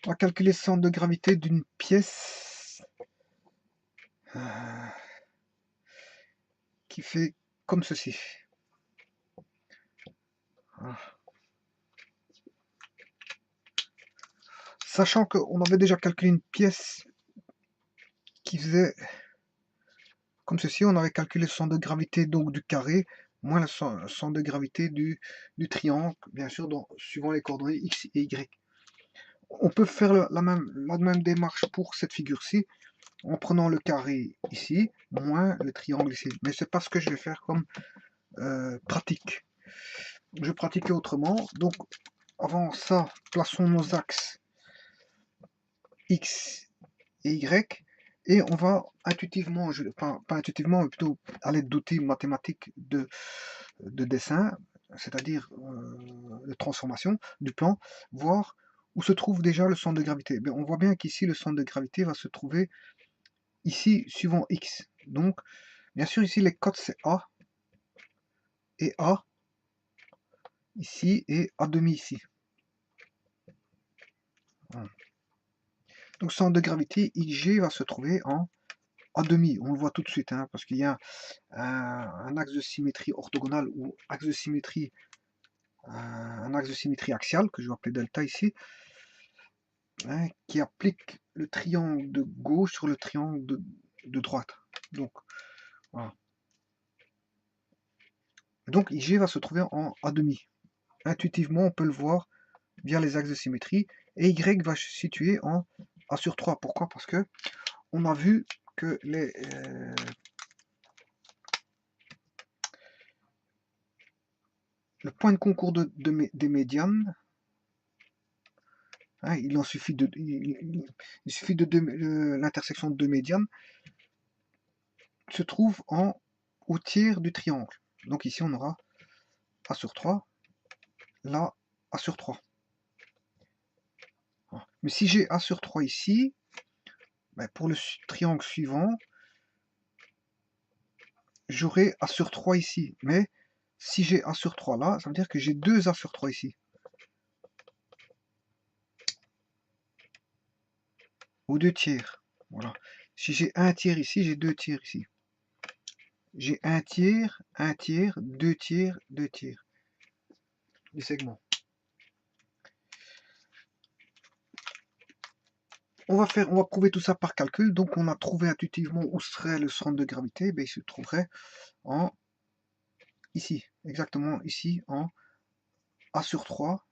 On va calculer le centre de gravité d'une pièce qui fait comme ceci. Voilà. Sachant qu'on avait déjà calculé une pièce qui faisait comme ceci, on avait calculé le centre de gravité donc du carré moins le centre de gravité du triangle, bien sûr, suivant les coordonnées x et y. On peut faire la même démarche pour cette figure-ci, en prenant le carré ici, moins le triangle ici. Mais c'est pas ce que je vais faire comme pratique. Je pratiquais autrement. Donc, avant ça, plaçons nos axes x et y. Et on va intuitivement, pas intuitivement, mais plutôt à l'aide d'outils mathématiques de dessin, c'est-à-dire de transformation du plan, voir où se trouve déjà le centre de gravité. On voit bien qu'ici, le centre de gravité va se trouver ici, suivant x. Donc, bien sûr, ici, les codes, c'est A et A ici et A demi ici. Voilà. Donc, centre de gravité, IG va se trouver en A demi. On le voit tout de suite, hein, parce qu'il y a un axe de symétrie orthogonale ou axe de symétrie, un axe de symétrie axiale, que je vais appeler delta ici, hein, qui applique le triangle de gauche sur le triangle de droite. Donc, voilà. Donc, IG va se trouver en A demi. Intuitivement, on peut le voir via les axes de symétrie. Et Y va se situer en A sur 3. Pourquoi? Parce que on a vu que le point de concours des médianes, hein, il suffit de l'intersection de deux médianes, se trouve au tiers du triangle. Donc ici, on aura A sur 3, là, A sur 3. Mais si j'ai A sur 3 ici, pour le triangle suivant, j'aurai A sur 3 ici. Mais si j'ai A sur 3 là, ça veut dire que j'ai 2 A sur 3 ici. Ou 2 tiers. Voilà. Si j'ai 1 tiers ici, j'ai 2 tiers ici. J'ai 1 tiers, 2 tiers, 2 tiers. Du segment. On va prouver tout ça par calcul. Donc on a trouvé intuitivement où serait le centre de gravité. Il se trouverait en ici, exactement ici, en A sur 3,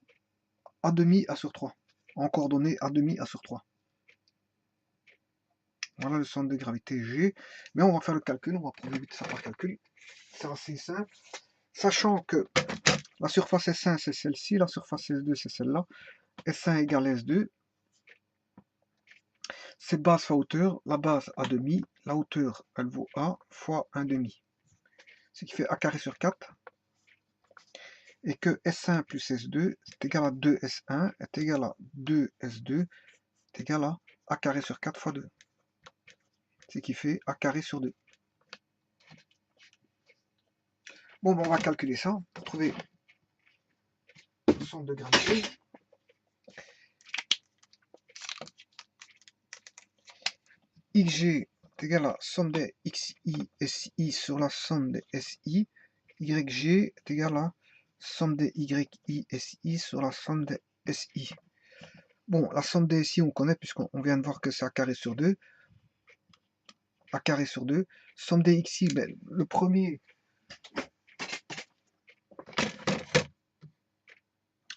A demi A sur 3, en coordonnées A demi A sur 3. Voilà le centre de gravité G. Mais on va faire le calcul, on va prouver vite ça par calcul. C'est assez simple. Sachant que la surface S1 c'est celle-ci, la surface S2 c'est celle-là. S1 égale S2. C'est base fois hauteur, la base A demi, la hauteur elle vaut A fois 1 demi. Ce qui fait A carré sur 4. Et que S1 plus S2 est égal à 2S1 est égal à 2S2 est égal à A carré sur 4 fois 2. Ce qui fait A carré sur 2. Bon, on va calculer ça pour trouver le centre de gravité. XG est égal à somme des XI SI sur la somme des SI. YG est égal à somme des YI SI sur la somme des SI. Bon, la somme des SI, on connaît puisqu'on vient de voir que c'est A carré sur 2. A carré sur 2. Somme des XI, le premier,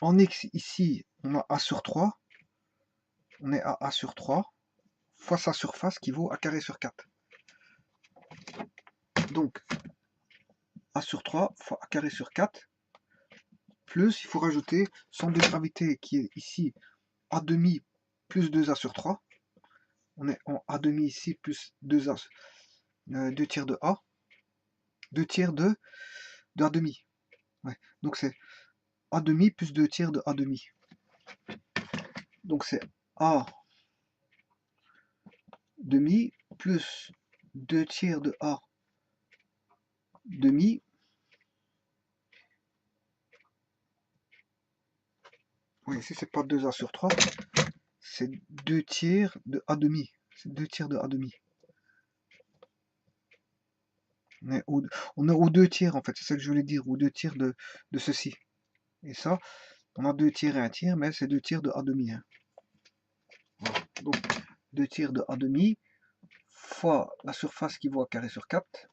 en X ici, on a A sur 3. On est à A sur 3 fois sa surface qui vaut A carré sur 4. Donc, A sur 3 fois A carré sur 4, plus, il faut rajouter centre de gravité qui est ici A demi plus 2A sur 3. On est en A demi ici plus 2A, 2 tiers de A, 2 tiers de A demi. Ouais. Donc c'est A demi plus 2 tiers de A demi. Donc c'est A demi plus 2 tiers de A demi. Oui, ici c'est pas 2A sur 3, c'est 2 tiers de A demi. C'est 2 tiers de A demi. On est aux 2 tiers en fait, c'est ça que je voulais dire, aux 2 tiers de ceci. Et ça, on a 2 tiers et 1 tiers, mais c'est 2 tiers de A demi. Hein. Voilà. Donc 2 tiers de A demi fois la surface qui vaut A carré sur 4.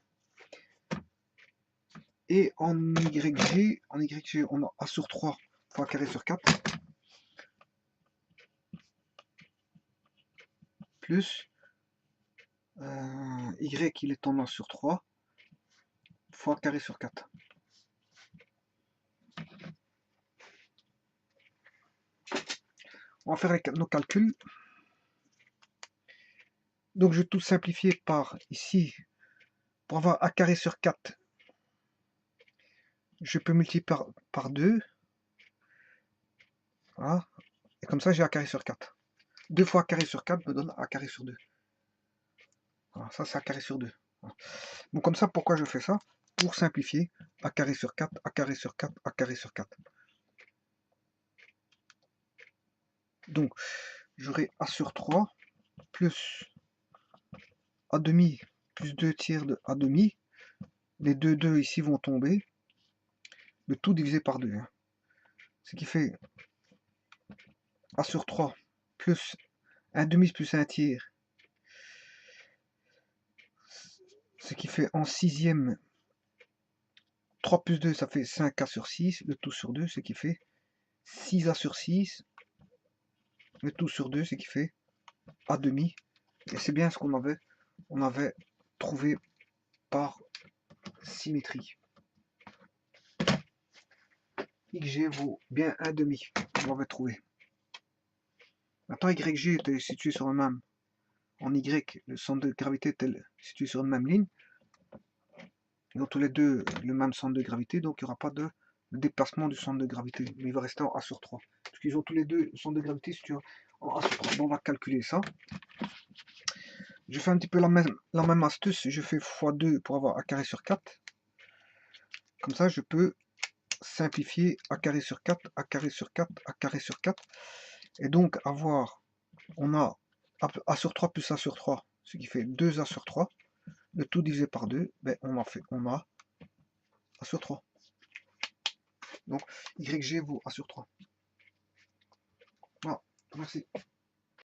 Et en YG, on a A sur 3 fois A carré sur 4. Plus Y il est en A sur 3 fois A carré sur 4. On va faire nos calculs. Donc je vais tout simplifier par ici. Pour avoir A carré sur 4, je peux multiplier par 2. Voilà. Et comme ça, j'ai A carré sur 4. 2 fois A carré sur 4 me donne A carré sur 2. Voilà, ça, c'est A carré sur 2. Voilà. Donc comme ça, pourquoi je fais ça? Pour simplifier, A carré sur 4, A carré sur 4, A carré sur 4. Donc, j'aurai A sur 3 plus A demi plus 2 tiers de A demi. Les deux 2 ici vont tomber. Le tout divisé par 2. Hein. Ce qui fait A sur 3 plus 1 demi plus 1 tiers. Ce qui fait en sixième 3 plus 2, ça fait 5A sur 6. Le tout sur 2, ce qui fait 6A sur 6. Le tout sur 2, ce qui fait A demi. Et c'est bien ce qu'on avait trouvé par symétrie. XG vaut bien 1 demi. On l'avait trouvé. Maintenant, YG était situé sur le même. En Y, le centre de gravité était situé sur une même ligne. Ils ont tous les deux le même centre de gravité, donc il n'y aura pas de déplacement du centre de gravité. Mais il va rester en A sur 3. Parce qu'ils ont tous les deux le centre de gravité situé en A sur 3. Bon, on va calculer ça. Je fais un petit peu la même astuce. Je fais x2 pour avoir A carré sur 4. Comme ça, je peux simplifier A carré sur 4, A carré sur 4, A carré sur 4. Et donc avoir, on a A sur 3 plus A sur 3, ce qui fait 2A sur 3. Le tout divisé par 2, ben on a A sur 3. Donc YG vaut A sur 3. Voilà, merci.